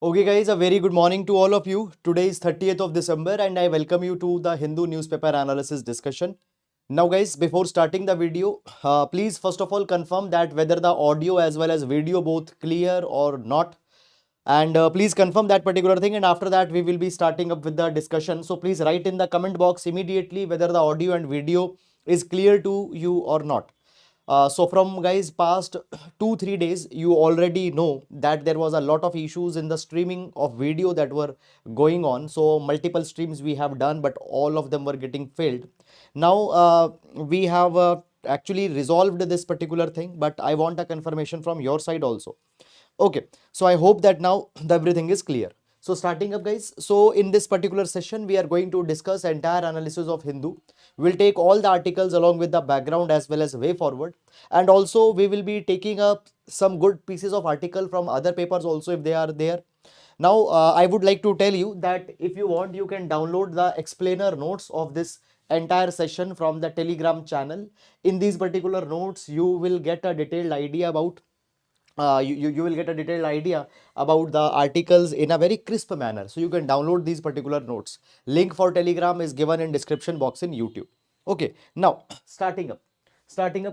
Okay guys, a very good morning to all of you. Today is 30th of December and I welcome you to the Hindu newspaper analysis discussion. Now guys, before starting the video, please first of all confirm that whether the audio as well as video both clear or not. And please confirm that particular thing, and after that we will be starting up with the discussion. So please write in the comment box immediately whether the audio and video is clear to you or not. So from guys past 2-3 days you already know that there was a lot of issues in the streaming of video that were going on. So multiple streams we have done, but all of them were getting failed. Now we have actually resolved this particular thing, but I want a confirmation from your side also. Okay, so I hope that now everything is clear. So starting up guys, so in this particular session we are going to discuss entire analysis of Hindu. We'll take all the articles along with the background as well as way forward, and also we will be taking up some good pieces of article from other papers also if they are there. Now I would like to tell you that if you want you can download the explainer notes of this entire session from the Telegram channel. In these particular notes you will get a detailed idea about you will get a detailed idea about the articles in a very crisp manner. So you can download these particular notes. Link for Telegram is given in description box in YouTube. Okay, now starting up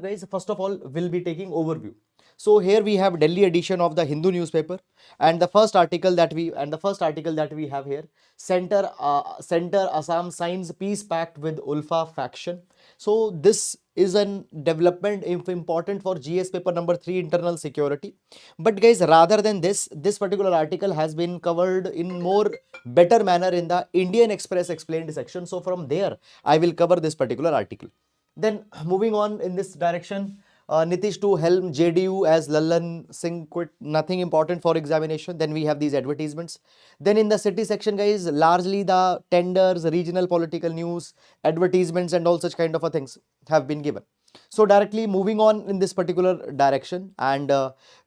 guys, first of all we'll be taking overview. So here we have Delhi edition of the Hindu newspaper, and the first article that we have here, center Assam signs peace pact with ULFA faction. So this is an development important for GS paper number 3 internal security. But guys, rather than this particular article has been covered in more better manner in the Indian Express explained section. So from there I will cover this particular article. Then moving on in this direction, Nitish to helm JDU as Lallan Singh quit, nothing important for examination. Then we have these advertisements. Then in the city section guys, largely the tenders, regional political news, advertisements and all such kind of a things have been given. So directly moving on in this particular direction, and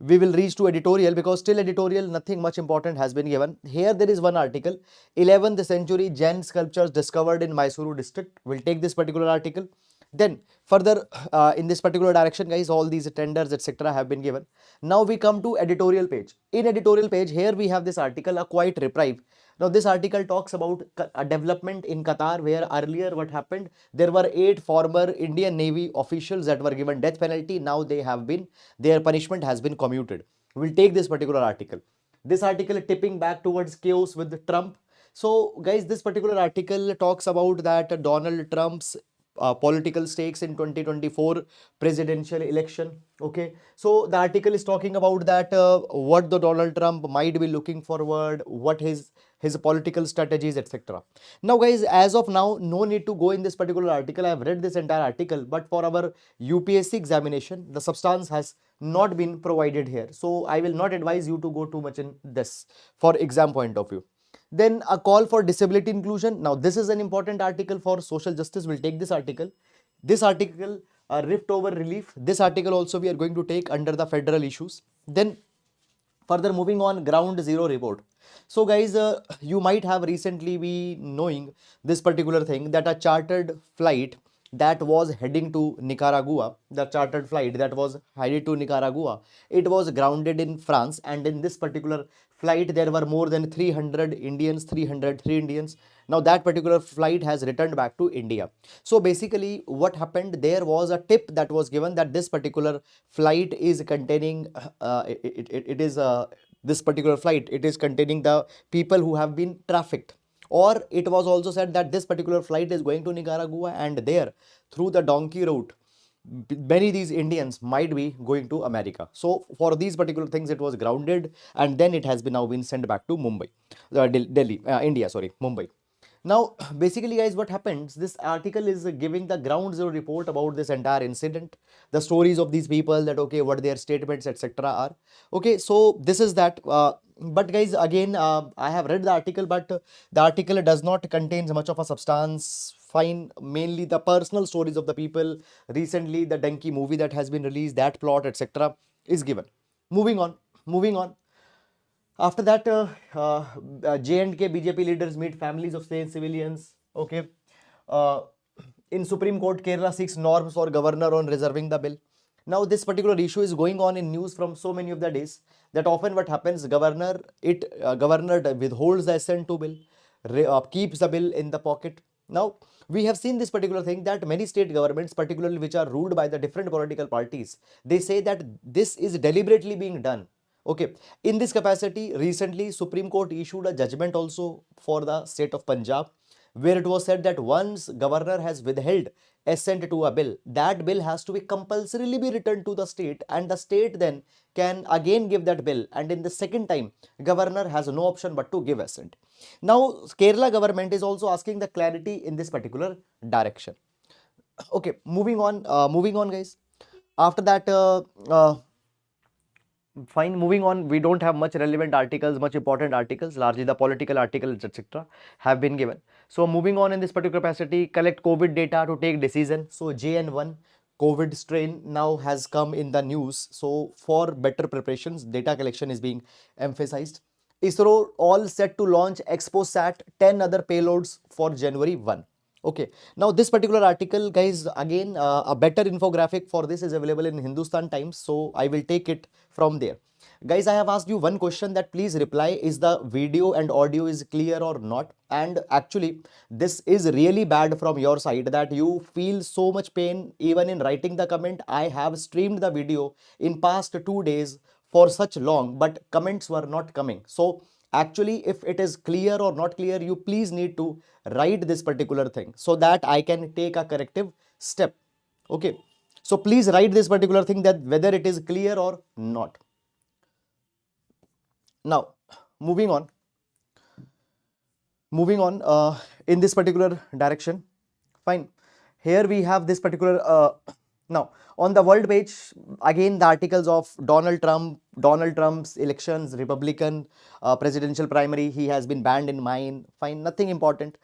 we will reach to editorial, because still editorial nothing much important has been given. Here there is one article, 11th century Jain sculptures discovered in Mysuru district. We'll take this particular article. Then further in this particular direction guys, all these tenders etc have been given. Now we come to editorial page. In editorial page here we have this article, a quiet reprieve. Now this article talks about a development in Qatar, where earlier what happened, there were 8 former Indian Navy officials that were given death penalty. Now their punishment has been commuted. We'll take this particular article. This article tipping back towards chaos with Trump. So guys, this particular article talks about that Donald Trump's political stakes in 2024 presidential election. Okay, so the article is talking about that what the Donald Trump might be looking forward, what his political strategies etc. Now guys, as of now no need to go in this particular article. I have read this entire article, but for our UPSC examination the substance has not been provided here, so I will not advise you to go too much in this for exam point of view. Then a call for disability inclusion. Now this is an important article for social justice. We'll take this article. This article, rift over relief. This article also we are going to take under the federal issues. Then further moving on, ground zero report. So guys, you might have recently be knowing this particular thing, that a chartered flight that was heading to Nicaragua, it was grounded in France, and in this particular flight there were more than 303 Indians. Now that particular flight has returned back to India. So basically what happened, there was a tip that was given that this particular flight is containing this particular flight, it is containing the people who have been trafficked. Or it was also said that this particular flight is going to Nicaragua, and there through the donkey route many these Indians might be going to America. So for these particular things it was grounded, and then it has been now been sent back to Mumbai, Mumbai. Now basically guys, what happens, this article is giving the ground zero report about this entire incident, the stories of these people, that okay what their statements etc are. Okay, so this is that. But guys again, I have read the article, but the article does not contain much of a substance. Fine, mainly the personal stories of the people. Recently the donkey movie that has been released, that plot etc is given. Moving on. After that, J&K BJP leaders meet families of slain civilians. Okay. In Supreme Court, Kerala seeks norms for governor on reserving the bill. Now this particular issue is going on in news from so many of the days, that often what happens, governor withholds the assent to bill, keeps the bill in the pocket. Now we have seen this particular thing, that many state governments, particularly which are ruled by the different political parties, they say that this is deliberately being done. Okay, in this capacity, recently Supreme Court issued a judgment also for the state of Punjab, where it was said that once governor has withheld assent to a bill, that bill has to be compulsorily be returned to the state, and the state then can again give that bill, and in the second time governor has no option but to give assent. Now Kerala government is also asking the clarity in this particular direction. Okay, moving on guys. After that, fine, moving on, we don't have much relevant articles, much important articles, largely the political articles, etc. have been given. So moving on in this particular capacity, collect COVID data to take decision. So JN1 COVID strain now has come in the news. So for better preparations, data collection is being emphasized. ISRO all set to launch XPoSAT, 10 other payloads for January 1. Okay, now this particular article, guys, again, a better infographic for this is available in Hindustan Times, so I will take it from there. Guys, I have asked you one question, that please reply, is the video and audio is clear or not? And actually, this is really bad from your side, that you feel so much pain even in writing the comment. I have streamed the video in past 2 days for such long, but comments were not coming. So actually, if it is clear or not clear, you please need to write this particular thing so that I can take a corrective step. Okay, so please write this particular thing, that whether it is clear or not. Now moving on in this particular direction. Fine, here we have this particular now on the world page, again the articles of Donald Trump's elections, Republican presidential primary, he has been banned in mine. Fine, nothing important.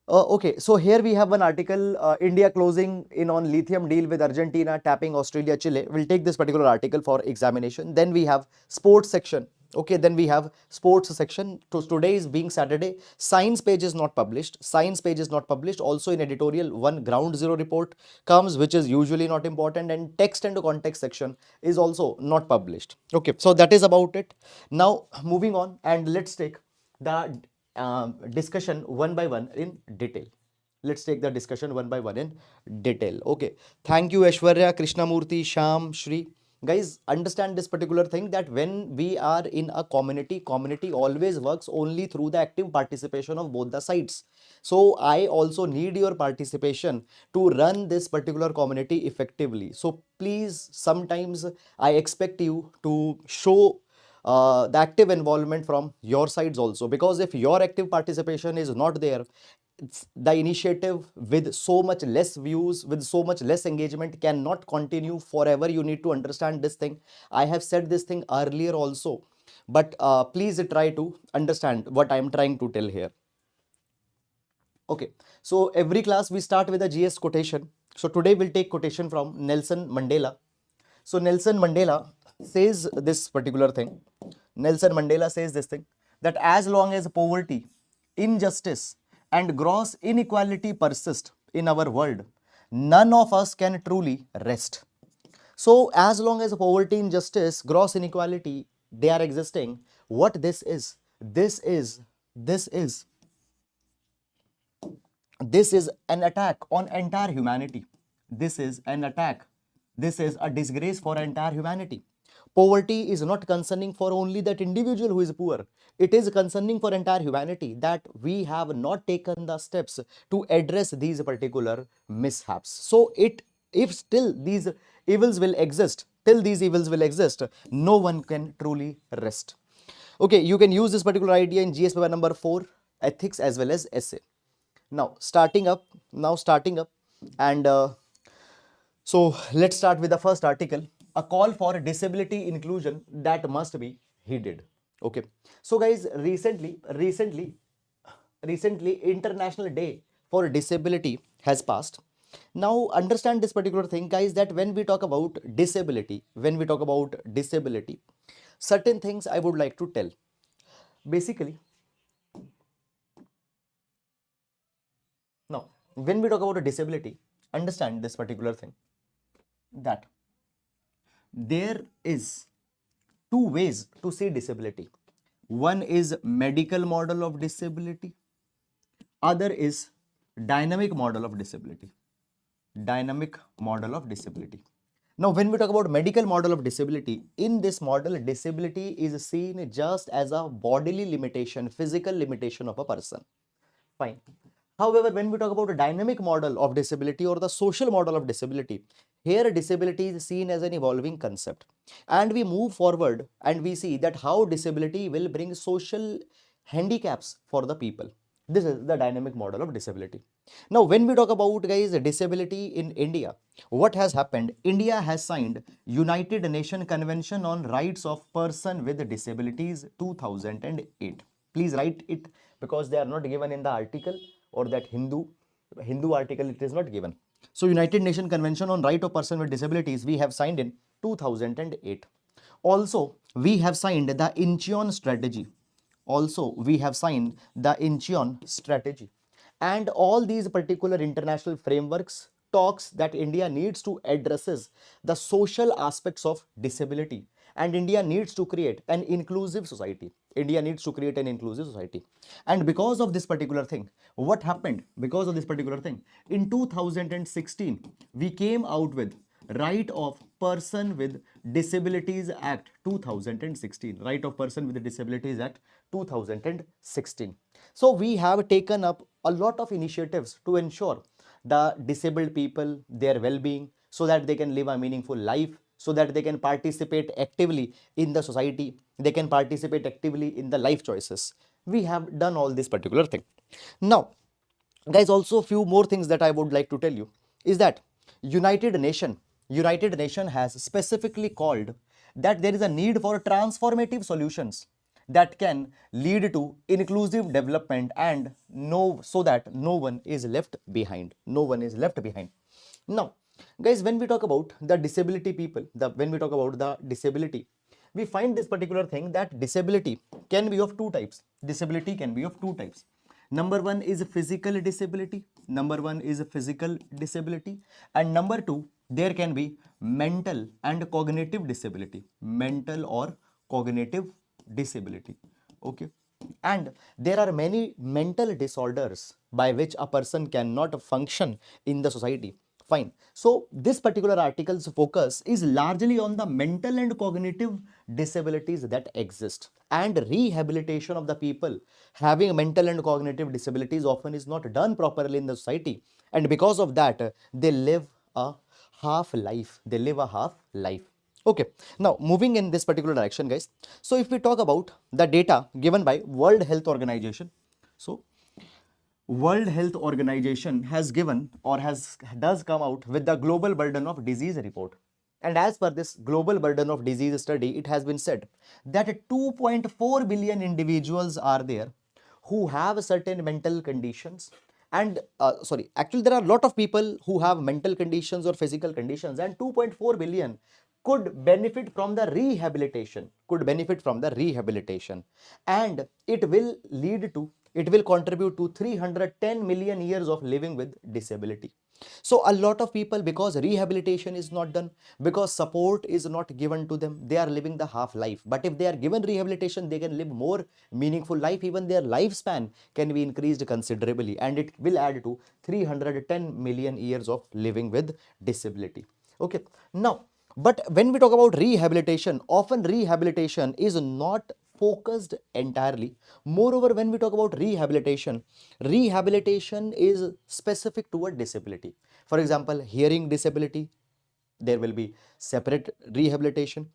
Okay, so here we have one article, India closing in on lithium deal with Argentina, tapping Australia, Chile. We'll take this particular article for examination. Then we have sports section. Okay, then we have sports section. Today is being Saturday. Science page is not published. Science page is not published. Also in editorial, one ground zero report comes, which is usually not important, and text and context section is also not published. Okay, so that is about it. Now moving on, and let's take the discussion one by one in detail. Let's take the discussion one by one in detail. Okay, thank you Aishwarya, Krishnamurti, Sham, Shri. Guys, understand this particular thing, that when we are in a community always works only through the active participation of both the sides. So I also need your participation to run this particular community effectively. So please, sometimes I expect you to show the active involvement from your sides also, because if your active participation is not there, the initiative with so much less views, with so much less engagement, cannot continue forever. You need to understand this thing. I have said this thing earlier also, but please try to understand what I am trying to tell here. Okay, so every class we start with a GS quotation. So today we'll take quotation from Nelson Mandela. So Nelson Mandela says this particular thing. Nelson Mandela says this thing, that as long as poverty, injustice, and gross inequality persist in our world, none of us can truly rest. So as long as poverty, injustice, gross inequality, they are existing, what this is an attack on entire humanity. This is an attack. This is a disgrace for entire humanity. Poverty is not concerning for only that individual who is poor. It is concerning for entire humanity, that we have not taken the steps to address these particular mishaps. So if still these evils will exist, no one can truly rest. Okay, you can use this particular idea in GS paper number 4, ethics as well as essay. Now starting up, and so let's start with the first article, a call for disability inclusion that must be heeded. Okay, so guys, recently International Day for Disability has passed. Now understand this particular thing, guys, that when we talk about disability, certain things I would like to tell. Basically, now when we talk about a disability, understand this particular thing, that there is two ways to see disability. One is medical model of disability, other is dynamic model of disability. Dynamic model of disability. Now, when we talk about medical model of disability, in this model, disability is seen just as a bodily limitation, physical limitation of a person. Fine. However, when we talk about a dynamic model of disability or the social model of disability, here disability is seen as an evolving concept. And we move forward and we see that how disability will bring social handicaps for the people. This is the dynamic model of disability. Now, when we talk about, guys, disability in India, what has happened? India has signed United Nations Convention on Rights of Person with Disabilities 2008. Please write it because they are not given in the article or that Hindu article, it is not given. So United Nations Convention on Right of Person with Disabilities we have signed in 2008. Also, we have signed the Incheon strategy. Also, we have signed the Incheon strategy. And all these particular international frameworks talks that India needs to addresses the social aspects of disability, and India needs to create an inclusive society. India needs to create an inclusive society. And because of this particular thing, what happened? Because of this particular thing, in 2016, we came out with Right of Person with Disabilities Act 2016. Right of Person with Disabilities Act 2016. So we have taken up a lot of initiatives to ensure the disabled people, their well-being, so that they can live a meaningful life, so that they can participate actively in the society, they can participate actively in the life choices. We have done all this particular thing. Now, guys, also few more things that I would like to tell you is that United Nation has specifically called that there is a need for transformative solutions that can lead to inclusive development and no so that no one is left behind. No one is left behind. Now, guys, when we talk about the disability people, when we talk about the disability, we find this particular thing that disability can be of two types. Disability can be of two types. Number one is physical disability. Number one is physical disability. And number two, there can be mental and cognitive disability. Mental or cognitive disability. Okay. And there are many mental disorders by which a person cannot function in the society. Fine. So this particular article's focus is largely on the mental and cognitive disabilities that exist. And rehabilitation of the people having mental and cognitive disabilities often is not done properly in the society. And because of that, they live a half life. They live a half life. Okay, now moving in this particular direction, guys. So if we talk about the data given by World Health Organization, so World Health Organization has given or does come out with the global burden of disease report. And as per this global burden of disease study, it has been said that 2.4 billion individuals are there who have certain mental conditions. And sorry, actually, there are a lot of people who have mental conditions or physical conditions, and 2.4 billion could benefit from the rehabilitation, and it will contribute to 310 million years of living with disability. So a lot of people, because rehabilitation is not done, because support is not given to them, they are living the half life. But if they are given rehabilitation, they can live more meaningful life. Even their lifespan can be increased considerably, and it will add to 310 million years of living with disability. Okay, now, but when we talk about rehabilitation, often rehabilitation is not focused entirely. Moreover, when we talk about rehabilitation, rehabilitation is specific to a disability. For example, hearing disability, there will be separate rehabilitation.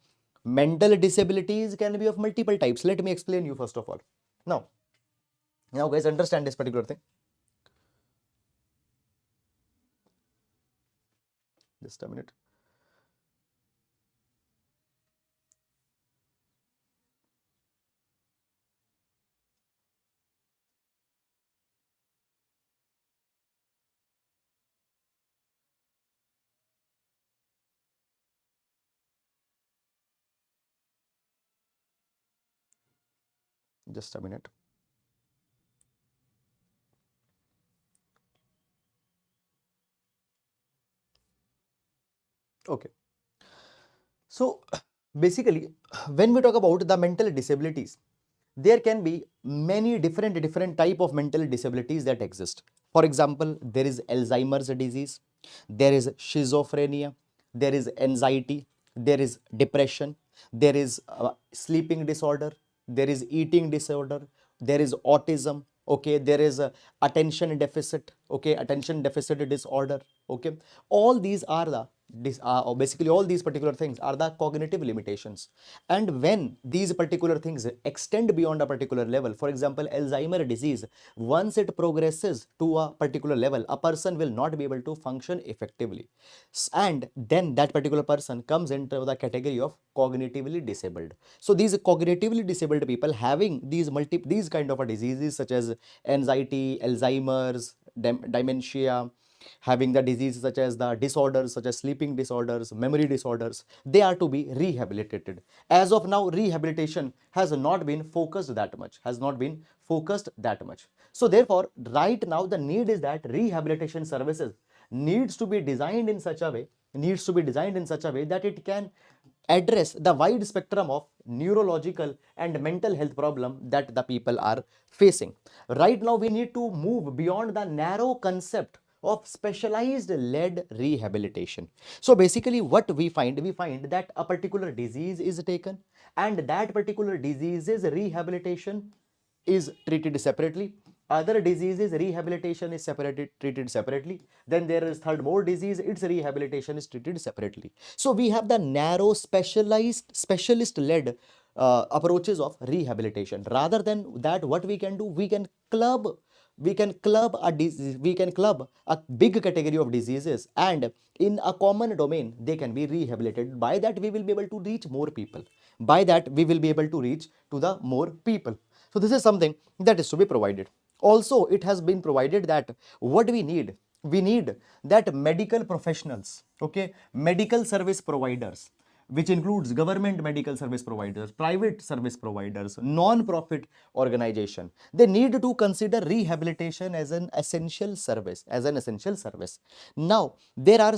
Mental disabilities can be of multiple types. Let me explain you first of all. Now, guys, understand this particular thing. Just a minute. Just a minute. Okay. So basically, when we talk about the mental disabilities, there can be many different type of mental disabilities that exist. For example, there is Alzheimer's disease, there is schizophrenia, there is anxiety, there is depression, there is sleeping disorder, there is eating disorder, there is autism, okay, there is attention deficit, okay, attention deficit disorder, okay. All these are the or basically all these particular things are the cognitive limitations. And when these particular things extend beyond a particular level, for example, Alzheimer disease, once it progresses to a particular level, a person will not be able to function effectively. And then that particular person comes into the category of cognitively disabled. So these cognitively disabled people having these kind of a diseases such as anxiety, Alzheimer's, dementia, having the diseases such as the disorders such as sleeping disorders, memory disorders, they are to be rehabilitated. As of now, rehabilitation has not been focused that much, So therefore, right now the need is that rehabilitation services needs to be designed in such a way, that it can address the wide spectrum of neurological and mental health problem that the people are facing. Right now, we need to move beyond the narrow concept of specialized led rehabilitation. So basically what we find that a particular disease is taken, and that particular disease's rehabilitation is treated separately. Other diseases rehabilitation is treated separately. Then there is third more disease, its rehabilitation is treated separately. So we have the narrow specialist led approaches of rehabilitation. Rather than that, what we can do, we can club a big category of diseases, and in a common domain they can be rehabilitated. By that we will be able to reach more people. To the more people. So this is something that is to be provided. Also, it has been provided that what we need that medical professionals, okay, medical service providers, which includes government medical service providers, private service providers, non-profit organization, they need to consider rehabilitation as an essential service, Now there are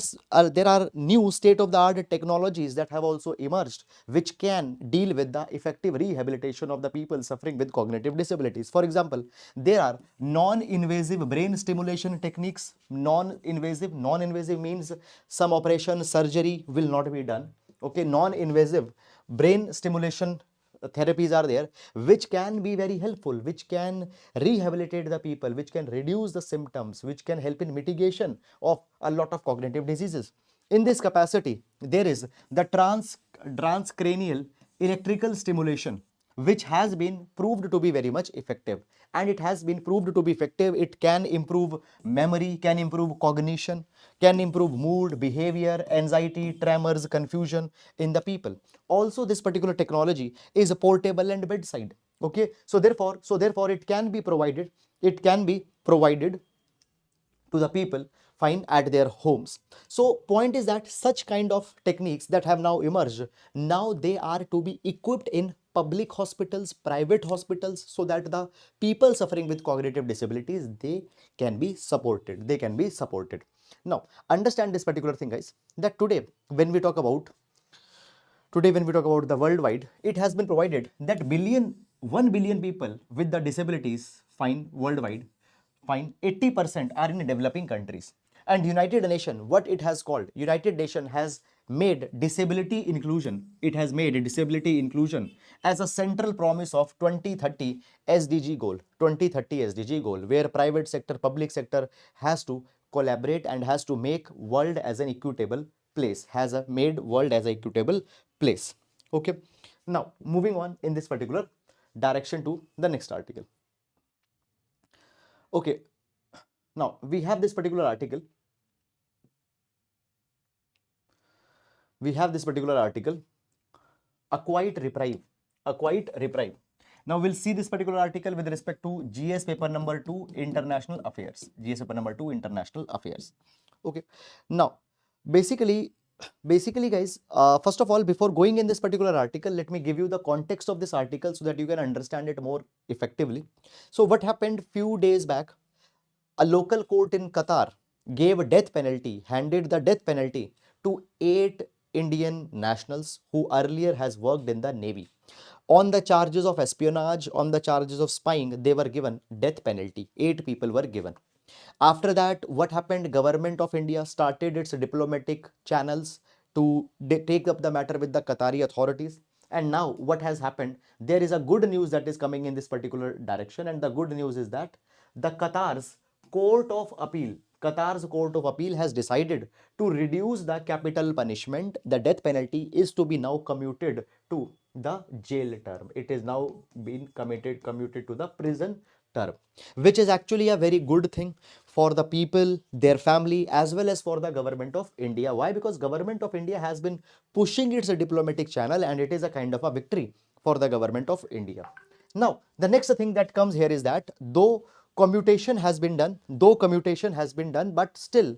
new state of the art technologies that have also emerged, which can deal with the effective rehabilitation of the people suffering with cognitive disabilities. For example, there are non-invasive brain stimulation techniques. Non-invasive means some operation, surgery will not be done. Okay, non-invasive brain stimulation therapies are there, which can be very helpful, which can rehabilitate the people, which can reduce the symptoms, which can help in mitigation of a lot of cognitive diseases. In this capacity, there is the transcranial electrical stimulation, which has been proved to be very much effective. And it has been proved to be effective. It can improve memory, can improve cognition, can improve mood, behavior, anxiety, tremors, confusion in the people. Also, this particular technology is portable and bedside. Okay, so therefore it can be provided, to the people fine at their homes. So point is that such kind of techniques that have now emerged, now they are to be equipped in public hospitals, private hospitals, so that the people suffering with cognitive disabilities, they can be supported. Now understand this particular thing, guys, that when we talk about the worldwide, it has been provided that 1 billion people with the disabilities fine worldwide, fine 80% are in developing countries. And United Nation, what it has called, United Nation has made disability inclusion, as a central promise of 2030 SDG goal, where private sector, public sector has to collaborate and has to make world as an equitable place, Okay, now moving on in this particular direction to the next article. Okay, now we have this particular article. A quiet reprieve. Now we'll see this particular article with respect to GS paper number 2 international affairs. Okay, now basically guys, first of all, before going in this particular article, let me give you the context of this article so that you can understand it more effectively. So what happened few days back, a local court in Qatar handed the death penalty to eight Indian nationals who earlier has worked in the Navy. On the charges of espionage, on the charges of spying, they were given death penalty. 8 people were given. After that, what happened? Government of India started its diplomatic channels to take up the matter with the Qatari authorities. And now what has happened? There is a good news that is coming in this particular direction. And the good news is that the Qatar's Court of Appeal has decided to reduce the capital punishment. The death penalty is to be now commuted to the jail term. It is now been commuted to the prison term, which is actually a very good thing for the people, their family, as well as for the government of India. Why? Because government of India has been pushing its diplomatic channel, and it is a kind of a victory for the government of India. Now, the next thing that comes here is that though commutation has been done, but still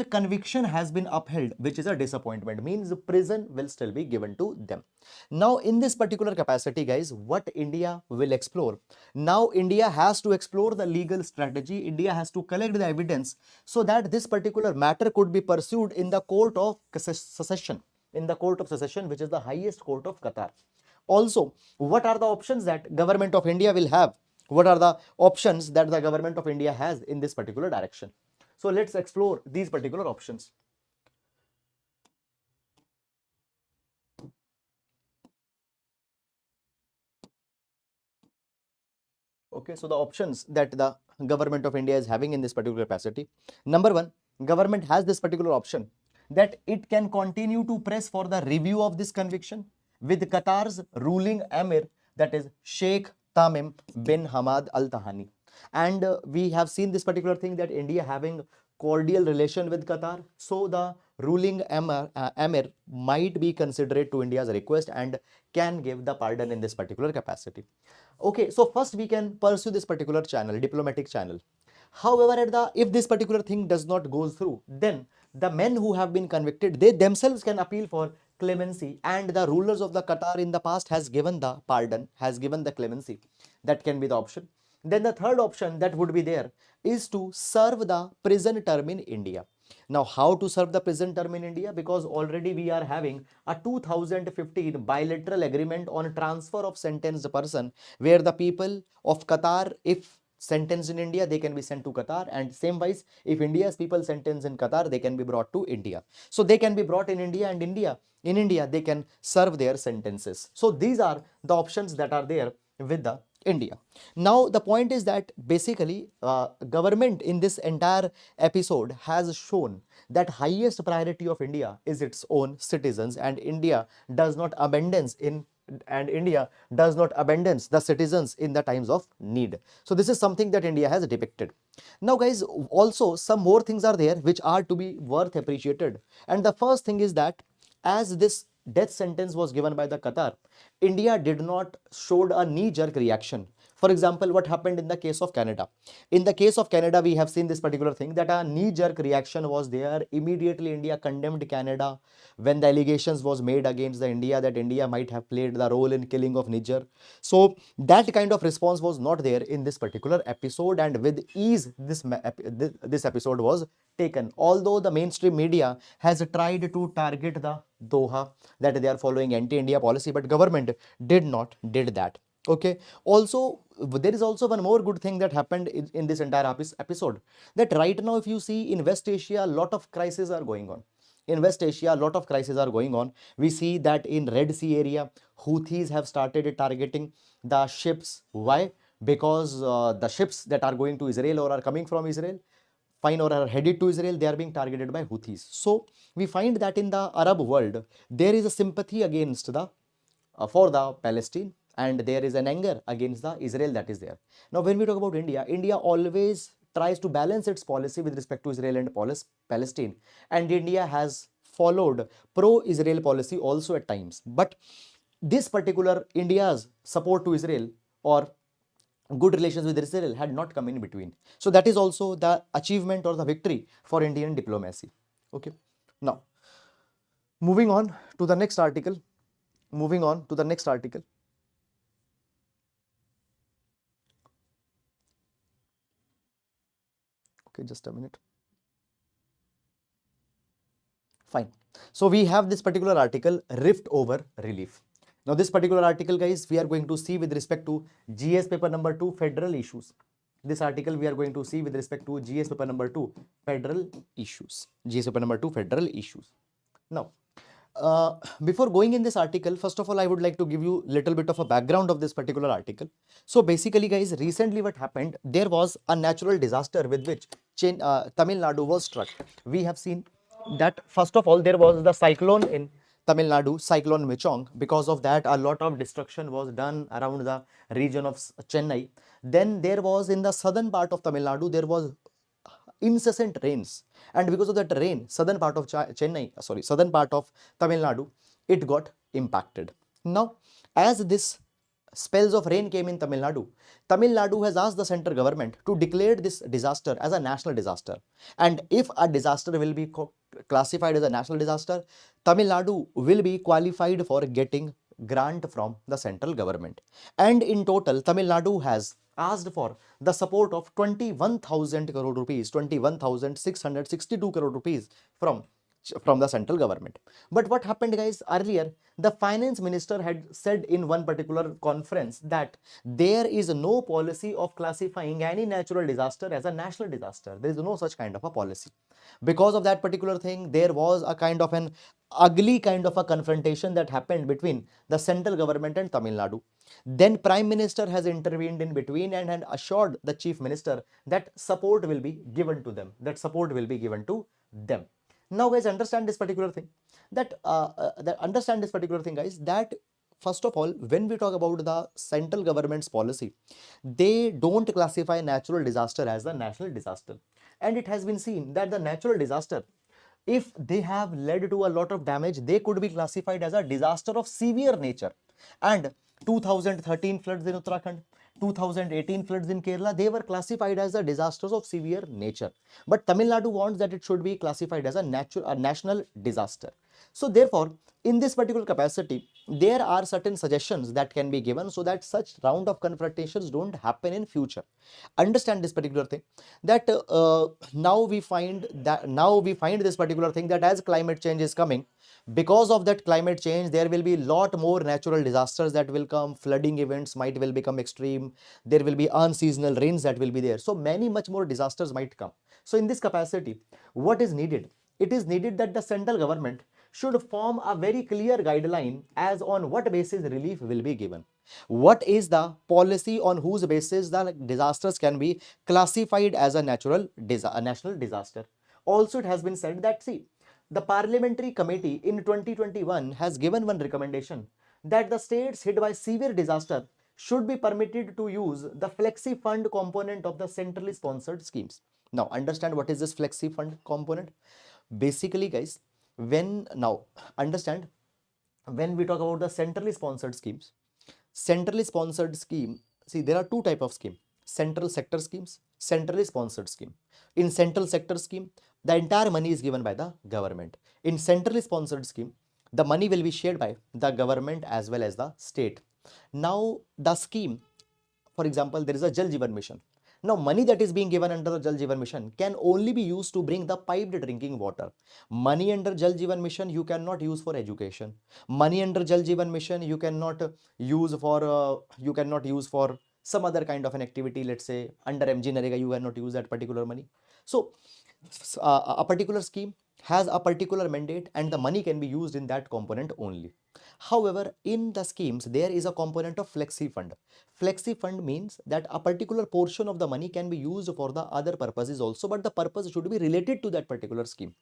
conviction has been upheld, which is a disappointment. Means prison will still be given to them. Now, in this particular capacity, guys, what India will explore? Now, India has to explore the legal strategy. India has to collect the evidence so that this particular matter could be pursued in the court of secession, which is the highest court of Qatar. Also, what are the options that government of India will have? What are the options that the government of India has in this particular direction? So let's explore these particular options. Okay, so the options that the government of India is having in this particular capacity. Number one, government has this particular option that it can continue to press for the review of this conviction with Qatar's ruling emir, that is Sheikh Tamim bin Hamad Al Thani. And we have seen this particular thing that India having cordial relation with Qatar. So the ruling emir might be considerate to India's request and can give the pardon in this particular capacity. Okay, so first we can pursue this particular channel, diplomatic channel. However, if this particular thing does not go through, then the men who have been convicted, they themselves can appeal for clemency, and the rulers of the Qatar in the past has given the pardon, has given the clemency. That can be the option. Then the third option that would be there is to serve the prison term in India. Now, how to serve the prison term in India? Because already we are having a 2015 bilateral agreement on transfer of sentenced person, where the people of Qatar, if sentenced in India, they can be sent to Qatar, and same wise, if India's people sentenced in Qatar, they can be brought to India. So they can be brought in India, and in India they can serve their sentences. So these are the options that are there with the India. Now, the point is that basically government in this entire episode has shown that highest priority of India is its own citizens, and India does not abandon the citizens in the times of need. So this is something that India has depicted. Now, guys, also some more things are there which are to be worth appreciated. And the first thing is that as this death sentence was given by the Qatar, India did not showed a knee-jerk reaction. For example, what happened in the case of Canada? In the case of Canada, we have seen this particular thing that a knee-jerk reaction was there. Immediately, India condemned Canada when the allegations was made against the India that India might have played the role in killing of Niger. So that kind of response was not there in this particular episode, and with ease, this episode was taken. Although the mainstream media has tried to target the Doha, that they are following anti-India policy, but government did that. Okay. Also, there is also one more good thing that happened in this entire episode, that right now, if you see in West Asia, a lot of crises are going on. In West Asia, a lot of crises are going on. We see that in Red Sea area, Houthis have started targeting the ships. Why? Because the ships that are going to Israel or are coming from Israel, fine, or are headed to Israel, they are being targeted by Houthis. So we find that in the Arab world, there is a sympathy against the for the Palestine, and there is an anger against the Israel that is there. Now, when we talk about India, India always tries to balance its policy with respect to Israel and Palestine, and India has followed pro-Israel policy also at times. But this particular India's support to Israel or good relations with Israel had not come in between. So that is also the achievement or the victory for Indian diplomacy. Okay. Now, moving on to the next article. Okay, just a minute. Fine. So we have this particular article, rift over relief. Now this particular article, guys, we are going to see with respect to GS paper number 2 federal issues. This article we are going to see with respect to GS paper number 2 federal issues. GS paper number 2 federal issues. Now, before going in this article, first of all, I would like to give you a little bit of a background of this particular article. So basically, guys, recently what happened, there was a natural disaster with which Tamil Nadu was struck. We have seen that first of all, there was the cyclone in Tamil Nadu, cyclone Michong. Because of that, a lot of destruction was done around the region of Chennai. Then there was in the southern part of Tamil Nadu, there was incessant rains, and because of that rain, southern part of southern part of Tamil Nadu, it got impacted. Now, as this spells of rain came in Tamil Nadu has asked the central government to declare this disaster as a national disaster. And if a disaster will be classified as a national disaster, Tamil Nadu will be qualified for getting grant from the central government. And in total, Tamil Nadu has asked for the support of 21,000 crore rupees, 21,662 crore rupees from the central government. But what happened, guys, earlier the finance minister had said in one particular conference that there is no policy of classifying any natural disaster as a national disaster. There is no such kind of a policy. Because of that particular thing, there was a kind of an ugly kind of a confrontation that happened between the central government and Tamil Nadu. Then Prime Minister has intervened in between and had assured the Chief Minister that support will be given to them. Now, guys, understand this particular thing. That first of all, when we talk about the central government's policy, they don't classify natural disaster as a national disaster. And it has been seen that the natural disaster, if they have led to a lot of damage, they could be classified as a disaster of severe nature. And 2013 floods in Uttarakhand, 2018 floods in Kerala, they were classified as the disasters of severe nature. But Tamil Nadu wants that it should be classified as a national disaster. So therefore, in this particular capacity, there are certain suggestions that can be given so that such round of confrontations don't happen in future. Understand this particular thing, that now we find this particular thing, that as climate change is coming, because of that climate change, there will be lot more natural disasters that will come. Flooding events will become extreme. There will be unseasonal rains that will be there. So much more disasters might come. So in this capacity, what is needed? It is needed that the central government should form a very clear guideline as on what basis relief will be given. What is the policy on whose basis the disasters can be classified as a national disaster? Also, it has been said that, see, the parliamentary committee in 2021 has given one recommendation that the states hit by severe disaster should be permitted to use the flexi fund component of the centrally sponsored schemes. Now, understand what is this flexi fund component. Basically, guys, when we talk about the centrally sponsored schemes, see, there are two types of scheme: central sector schemes, centrally sponsored scheme. In central sector scheme, the entire money is given by the government. In centrally sponsored scheme, the money will be shared by the government as well as the state. Now, the scheme, for example, there is a Jal Jeevan Mission. Now, money that is being given under the Jal Jeevan Mission can only be used to bring the piped drinking water. Money under Jal Jeevan Mission you cannot use for education. Money under Jal Jeevan Mission you cannot use for some other kind of an activity. Let's say under MG Narega, you cannot use that particular money. So a particular scheme has a particular mandate and the money can be used in that component only. However, in the schemes, there is a component of flexi fund. Flexi fund means that a particular portion of the money can be used for the other purposes also, but the purpose should be related to that particular scheme.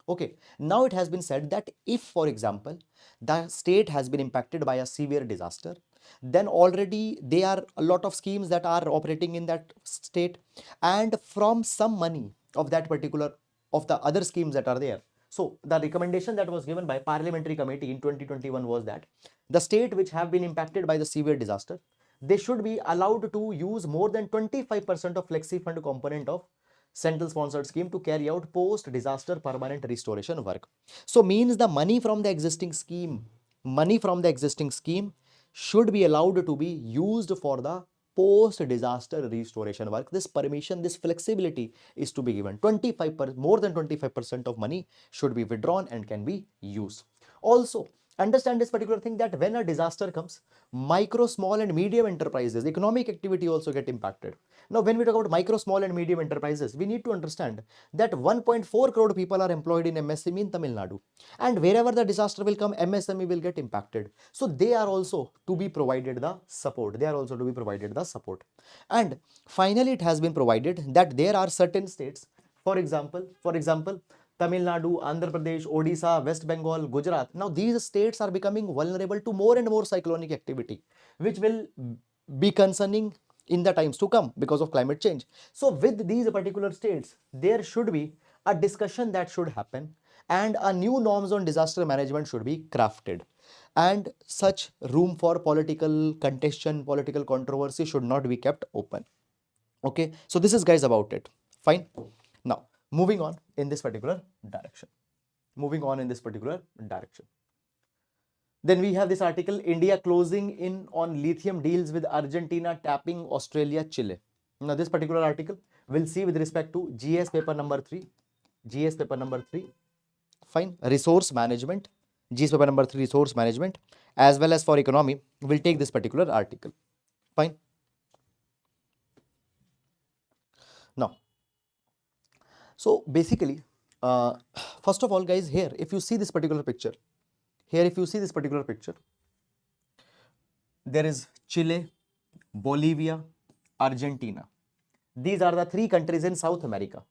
Okay, now it has been said that if, for example, the state has been impacted by a severe disaster, then already there are a lot of schemes that are operating in that state, and from some money of that particular, of the other schemes that are there. So the recommendation that was given by parliamentary committee in 2021 was that the state which have been impacted by the severe disaster, they should be allowed to use more than 25% of flexi fund component of central sponsored scheme to carry out post disaster permanent restoration work. So means the money from the existing scheme should be allowed to be used for the post-disaster restoration work. This permission, this flexibility is to be given. 25%, more than 25% of money should be withdrawn and can be used. Also, understand this particular thing that when a disaster comes, micro, small and medium enterprises, economic activity also get impacted. Now, when we talk about micro, small and medium enterprises, we need to understand that 1.4 crore people are employed in MSME in Tamil Nadu. And wherever the disaster will come, MSME will get impacted. So they are also to be provided the support. They are also to be provided the support. And finally, it has been provided that there are certain states, for example, Tamil Nadu, Andhra Pradesh, Odisha, West Bengal, Gujarat. Now these states are becoming vulnerable to more and more cyclonic activity, which will be concerning in the times to come because of climate change. So with these particular states, there should be a discussion that should happen and a new norms on disaster management should be crafted. And such room for political contention, political controversy should not be kept open. Okay, so this is guys about it. Fine. Now, moving on in this particular direction. Then we have this article, India closing in on lithium deals with Argentina tapping Australia, Chile. Now this particular article we'll see with respect to GS paper number 3. Fine. Resource management. GS paper number 3, resource management, as well as for economy. We'll take this particular article. Fine. Now, so basically, first of all, guys, here, if you see this particular picture, there is Chile, Bolivia, Argentina. These are the 3 countries in South America.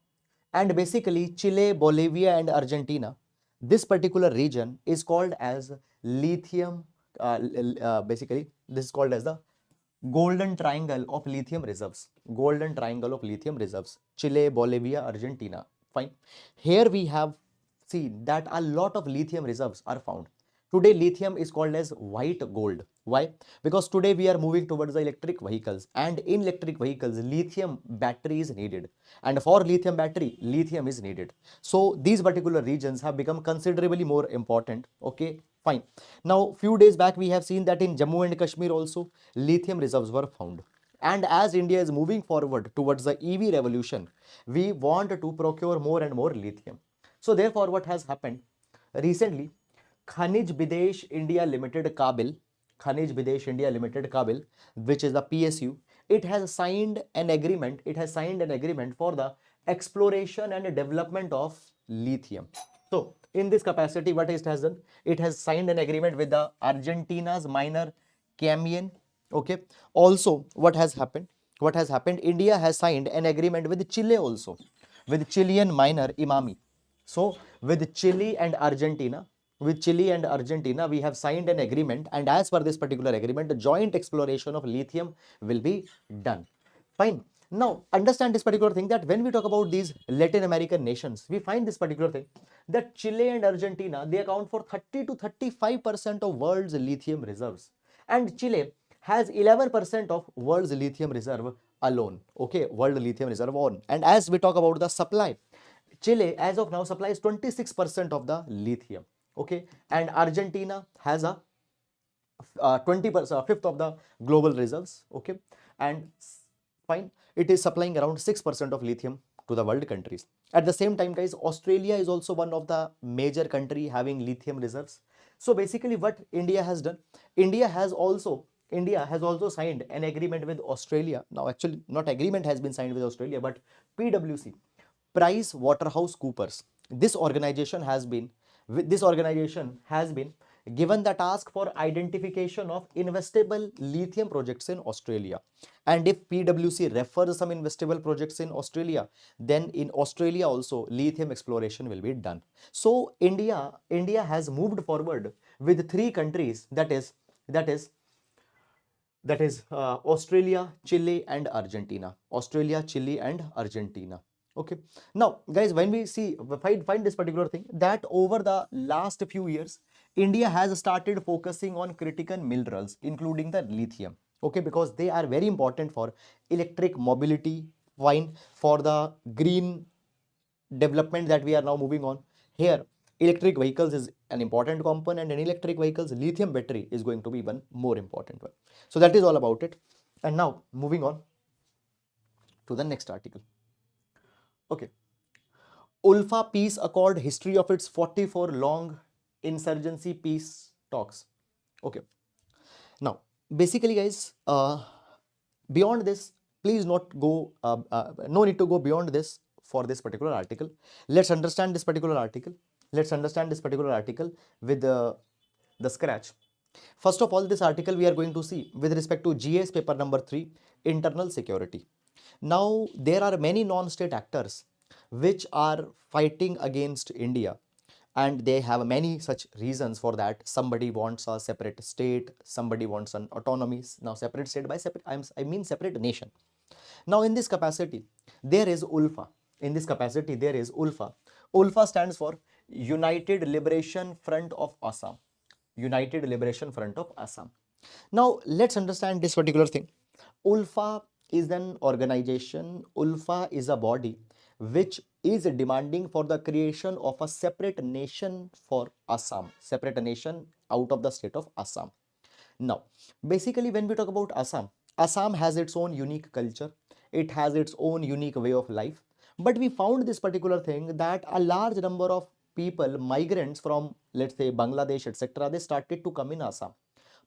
And basically, Chile, Bolivia, and Argentina, this particular region is called as lithium. Basically, this is called as the golden triangle of lithium reserves. Chile, Bolivia, Argentina. Fine. Here we have seen that a lot of lithium reserves are found. Today, lithium is called as white gold. Why? Because today we are moving towards the electric vehicles, and in electric vehicles, lithium battery is needed. And for lithium battery, lithium is needed. So these particular regions have become considerably more important. Okay, fine. Now, few days back, we have seen that in Jammu and Kashmir also, lithium reserves were found. And as India is moving forward towards the EV revolution, we want to procure more and more lithium. So therefore, what has happened recently, Khanij Bidesh India Limited Kabil, which is the PSU, it has signed an agreement. For the exploration and development of lithium. So in this capacity, what it has done? It has signed an agreement with the Argentina's miner Camion. Okay. Also, what has happened? India has signed an agreement with Chile also, with Chilean miner Imami. So with Chile and Argentina, we have signed an agreement, and as per this particular agreement, the joint exploration of lithium will be done. Fine. Now, understand this particular thing that when we talk about these Latin American nations, we find this particular thing that Chile and Argentina, they account for 30 to 35% of world's lithium reserves, and Chile has 11% of world's lithium reserve alone. Okay, world lithium reserve on. And as we talk about the supply, Chile as of now supplies 26% of the lithium. Okay, and Argentina has a 20%, fifth of the global reserves. Okay, and fine, it is supplying around 6% of lithium to the world countries. At the same time, guys, Australia is also one of the major country having lithium reserves. So basically, what India has done, India has also signed an agreement with Australia. Now, actually, not agreement has been signed with Australia, but PwC, Price Waterhouse Coopers. This organization has been given the task for identification of investable lithium projects in Australia. And if PwC refers some investable projects in Australia, then in Australia also lithium exploration will be done. So India has moved forward with 3 countries, that is Australia, Chile and Argentina. Okay. Now, guys, when we see, find this particular thing, that over the last few years, India has started focusing on critical minerals, including the lithium. Okay, because they are very important for electric mobility, fine, for the green development that we are now moving on. Here, electric vehicles is an important component, and in electric vehicles, lithium battery is going to be one more important one. So that is all about it. And now moving on to the next article. Okay. ULFA Peace Accord, history of its 44 long insurgency peace talks. Okay. Now, basically, guys, beyond this, please not go, no need to go beyond this for this particular article. Let's understand this particular article. Let's understand this particular article with the scratch. First of all, this article we are going to see with respect to GS paper number 3, internal security. Now, there are many non-state actors which are fighting against India, and they have many such reasons for that. Somebody wants a separate state, somebody wants an autonomy. Now, separate state by separate, I mean separate nation. Now, in this capacity, there is ULFA. In this capacity, there is ULFA. ULFA stands for United Liberation Front of Assam. United Liberation Front of Assam. Now, let's understand this particular thing. ULFA is an organization, ULFA is a body which is demanding for the creation of a separate nation for Assam, separate nation out of the state of Assam. Now, basically, when we talk about Assam, Assam has its own unique culture, it has its own unique way of life. But we found this particular thing that a large number of people, migrants from, let's say, Bangladesh, etc., they started to come in Assam.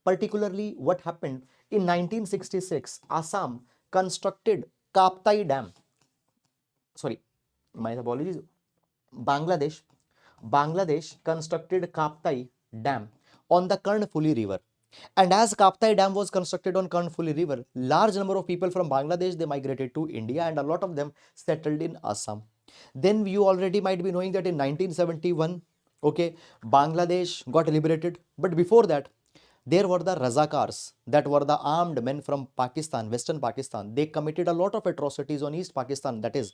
Particularly, what happened in 1966, Assam constructed Kaptai Dam. Sorry, my apologies. Bangladesh constructed Kaptai Dam on the Karnfuli River. And as Kaptai Dam was constructed on Karnfuli River, large number of people from Bangladesh, they migrated to India, and a lot of them settled in Assam. Then you already might be knowing that in 1971, okay, Bangladesh got liberated. But before that, there were the Razakars, that were the armed men from Pakistan, Western Pakistan. They committed a lot of atrocities on East Pakistan, that is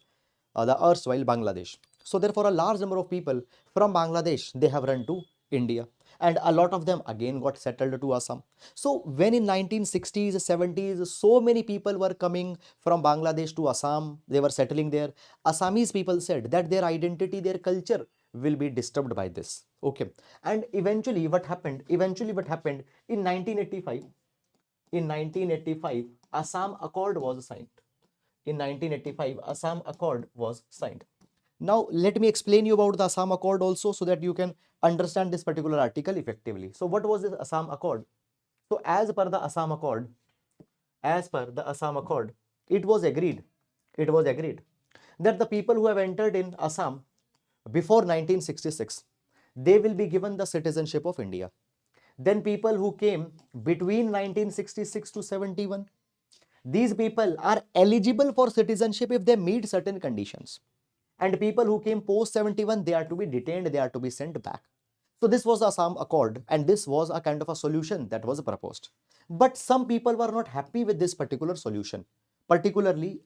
the erstwhile Bangladesh. So therefore, a large number of people from Bangladesh, they have run to India, and a lot of them again got settled to Assam. So when in 1960s, 70s, so many people were coming from Bangladesh to Assam, they were settling there. Assamese people said that their identity, their culture will be disturbed by this. Okay. And eventually what happened? In 1985, Assam Accord was signed. In 1985, Assam Accord was signed. Now, let me explain you about the Assam Accord also, so that you can understand this particular article effectively. So, what was this Assam Accord? So, as per the Assam Accord, it was agreed that the people who have entered in Assam before 1966, they will be given the citizenship of India. Then people who came between 1966 to 71, these people are eligible for citizenship if they meet certain conditions. And people who came post 71, they are to be detained, they are to be sent back. So this was the Assam Accord, and this was a kind of a solution that was proposed. But some people were not happy with this particular solution. Particularly,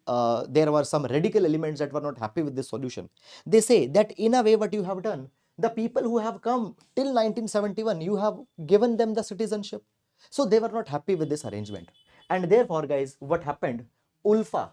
there were some radical elements that were not happy with this solution. They say that in a way what you have done, the people who have come till 1971, you have given them the citizenship. So they were not happy with this arrangement. And therefore, guys, what happened? ULFA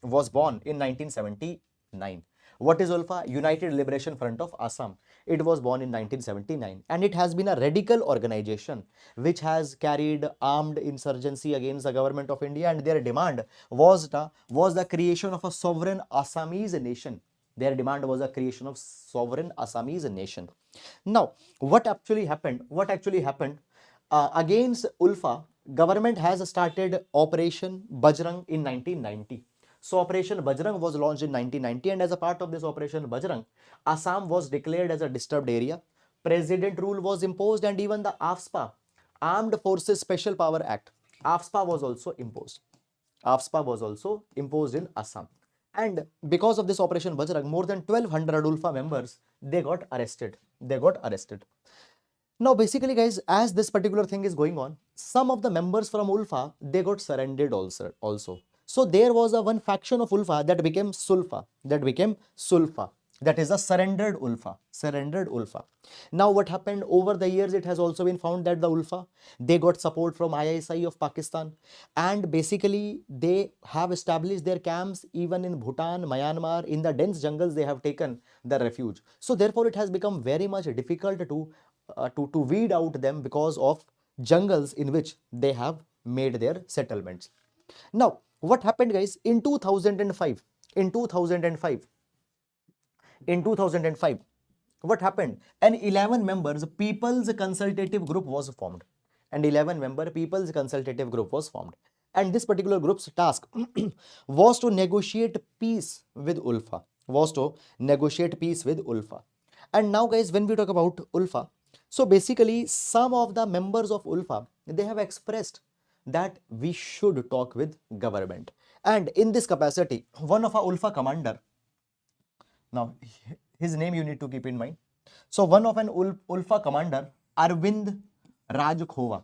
was born in 1979. What is ULFA? United Liberation Front of Assam. It was born in 1979, and it has been a radical organization which has carried armed insurgency against the government of India, and their demand was the creation of a sovereign Assamese nation. Their demand was a creation of sovereign Assamese nation. Now, what actually happened? Against ULFA, government has started Operation Bajrang in 1990. So Operation Bajrang was launched in 1990, and as a part of this Operation Bajrang, Assam was declared as a disturbed area. President rule was imposed, and even the AFSPA, Armed Forces Special Power Act, AFSPA was also imposed. AFSPA was also imposed in Assam. And because of this Operation Bajrang, more than 1200 ULFA members, they got arrested. Now, basically, guys, as this particular thing is going on, some of the members from ULFA, they got surrendered also. So there was a one faction of ULFA that became SULFA. That is a surrendered ULFA. Now, what happened over the years? It has also been found that the ULFA, they got support from ISI of Pakistan, and basically they have established their camps even in Bhutan, Myanmar. In the dense jungles, they have taken the refuge. So therefore, it has become very much difficult to weed out them because of jungles in which they have made their settlements. Now, what happened, guys? In 2005, what happened? An 11 members People's Consultative Group was formed. And 11-member People's Consultative Group was formed. And this particular group's task was to negotiate peace with ULFA. And now, guys, when we talk about ULFA, so basically some of the members of ULFA, they have expressed that we should talk with government. And in this capacity, one of our ULFA commander, now his name you need to keep in mind. So one of an ULFA commander, Arvind Raj Khova.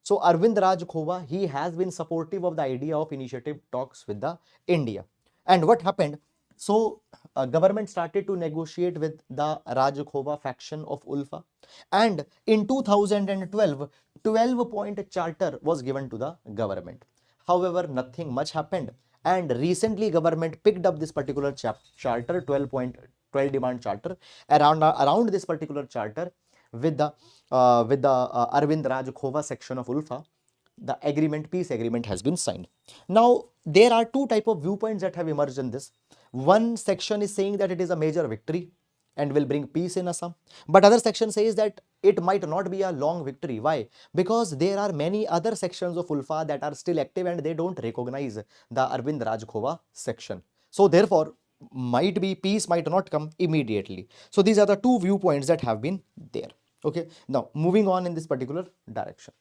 So Arvind Raj Khova, he has been supportive of the idea of initiative talks with the India. And what happened? So government started to negotiate with the Raj Khova faction of ULFA. And in 2012, 12-point charter was given to the government. However, nothing much happened. And recently government picked up this particular charter, 12 demand charter, around this particular charter with the Arvind Raj Khova section of ULFA. The peace agreement has been signed. Now, there are two types of viewpoints that have emerged in this. One section is saying that it is a major victory and will bring peace in Assam. But other section says that it might not be a long victory. Why? Because there are many other sections of ULFA that are still active and they don't recognize the Arvind Raj Khova section. So therefore, might be peace might not come immediately. So these are the two viewpoints that have been there. Okay. Now, moving on in this particular direction.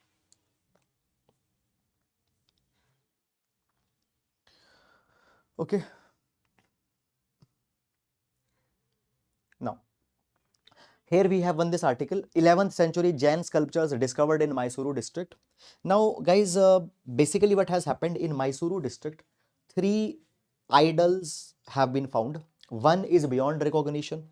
Okay. Now, here we have this article, 11th century Jain sculptures discovered in Mysuru district. Now, guys, basically what has happened in Mysuru district, 3 idols have been found. One is beyond recognition.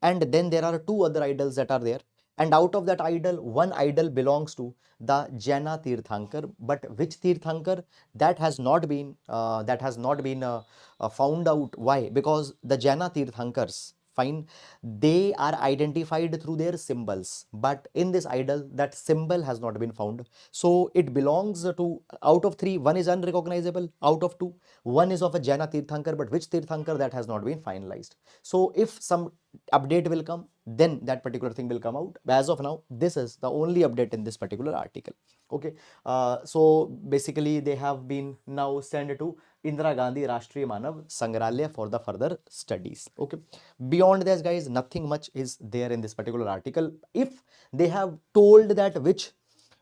And then there are 2 other idols that are there. And out of that idol, 1 idol belongs to the Jaina Tirthankar. But which Tirthankar? That has not been found out. Why? Because the Jaina Tirthankars, fine, they are identified through their symbols. But in this idol, that symbol has not been found. So it belongs to, out of 3, 1 is unrecognizable. Out of 2, 1 is of a Jaina Tirthankar. But which Tirthankar, that has not been finalized. So if some update will come, then that particular thing will come out. As of now, this is the only update in this particular article. Okay. So basically they have been now sent to Indira Gandhi Rashtriya Manav Sangralaya for the further studies. Okay. Beyond this, guys, nothing much is there in this particular article. If they have told that which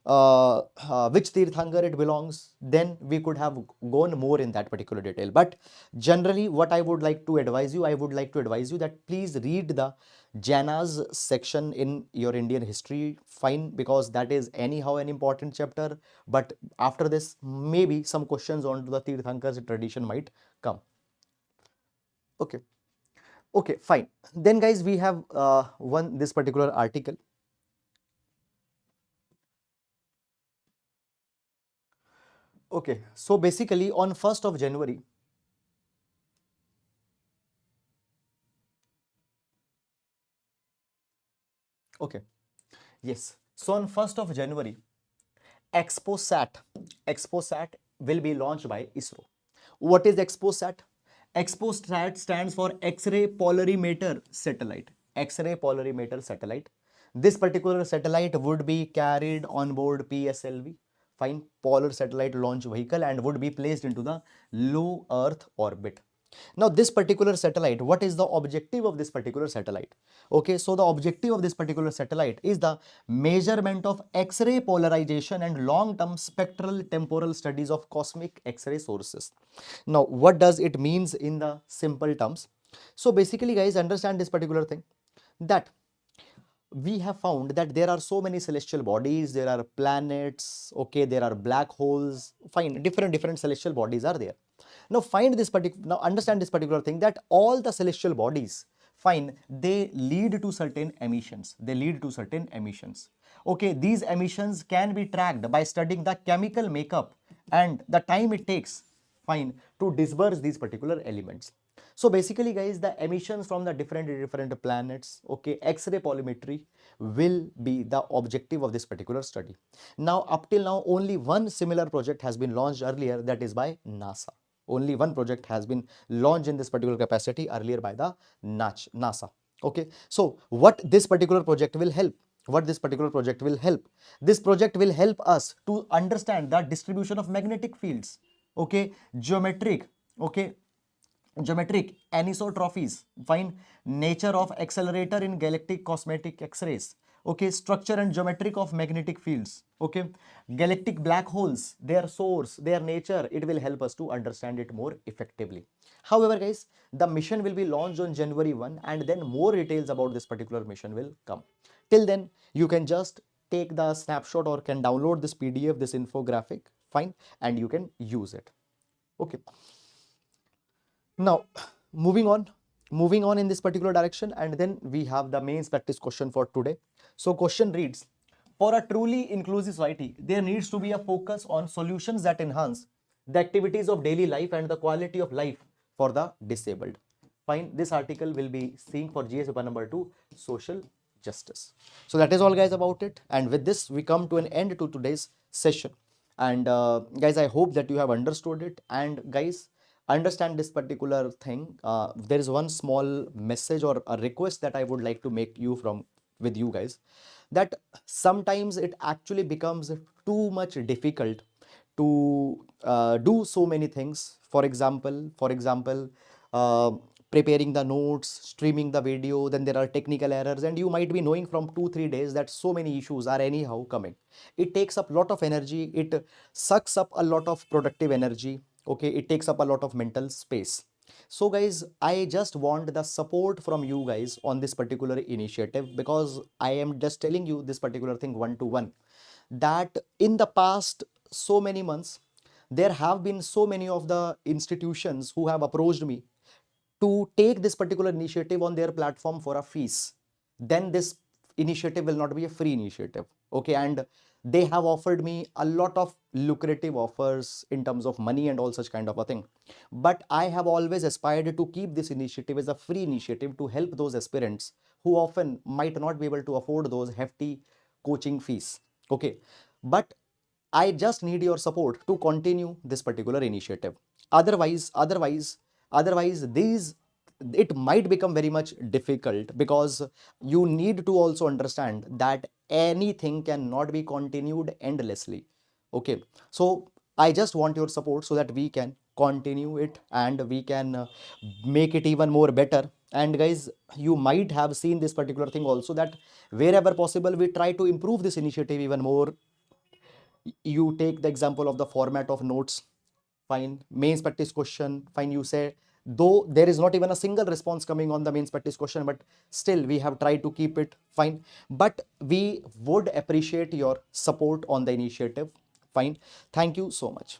Tirthankar it belongs, then we could have gone more in that particular detail. But generally, what I would like to advise you, that please read the Jainas section in your Indian history, fine, because that is anyhow an important chapter. But after this, maybe some questions on the Tirthankars tradition might come. Okay. Okay, fine. Then, guys, we have this particular article. Okay, so basically on 1st of January, okay, yes, so on 1st of January, XPoSAT will be launched by ISRO. What is XPoSAT? XPoSAT stands for X-ray polarimeter satellite. X-ray polarimeter satellite. This particular satellite would be carried on board PSLV, fine, Polar Satellite Launch Vehicle, and would be placed into the low Earth orbit. Now, this particular satellite, what is the objective of this particular satellite? Okay, so the objective of this particular satellite is the measurement of X-ray polarization and long-term spectral temporal studies of cosmic X-ray sources. Now, what does it means in the simple terms? So basically, guys, understand this particular thing, that we have found that there are so many celestial bodies, there are planets, okay, there are black holes, fine, different celestial bodies are there. Now understand this particular thing, that all the celestial bodies, fine, they lead to certain emissions. Okay, these emissions can be tracked by studying the chemical makeup and the time it takes, fine, to disperse these particular elements. So basically, guys, the emissions from the different planets, okay, X-ray polarimetry will be the objective of this particular study. Now, up till now, only one similar project has been launched earlier, that is by NASA. Only one project has been launched in this particular capacity earlier by the NASA. Okay, so what this particular project will help? What this particular project will help? This project will help us to understand the distribution of magnetic fields. Okay, geometric anisotrophies, fine, nature of accelerator in galactic cosmetic X-rays, okay, structure and geometric of magnetic fields, okay, galactic black holes, their source, their nature, it will help us to understand it more effectively. However, guys, the mission will be launched on January 1 and then more details about this particular mission will come. Till then, you can just take the snapshot or can download this PDF, this infographic, fine, and you can use it. Okay. Now, moving on in this particular direction, and then we have the main practice question for today. So question reads, for a truly inclusive society, there needs to be a focus on solutions that enhance the activities of daily life and the quality of life for the disabled. Fine, this article will be seen for GS paper number 2, social justice. So that is all, guys, about it. And with this, we come to an end to today's session. And guys, I hope that you have understood it. And guys, understand this particular thing. There is one small message or a request that I would like to make you with you guys, that sometimes it actually becomes too much difficult to do so many things. For example, uh, preparing the notes, streaming the video, then there are technical errors, and you might be knowing from 2-3 days that so many issues are anyhow coming. It takes up a lot of energy, it sucks up a lot of productive energy, okay, it takes up a lot of mental space. So guys, I just want the support from you guys on this particular initiative, because I am just telling you this particular thing one to one, that in the past so many months, there have been so many of the institutions who have approached me to take this particular initiative on their platform for a fees. Then this initiative will not be a free initiative, okay, and they have offered me a lot of lucrative offers in terms of money and all such kind of a thing. But I have always aspired to keep this initiative as a free initiative to help those aspirants who often might not be able to afford those hefty coaching fees, okay. But I just need your support to continue this particular initiative. Otherwise, these, it might become very much difficult, because you need to also understand that anything cannot be continued endlessly. Okay, so I just want your support so that we can continue it and we can make it even more better. And guys, you might have seen this particular thing also, that wherever possible we try to improve this initiative even more. You take the example of the format of notes, fine, mains practice question, fine, you say, though there is not even a single response coming on the mains practice question, but still we have tried to keep it, fine, but we would appreciate your support on the initiative, fine. Thank you so much.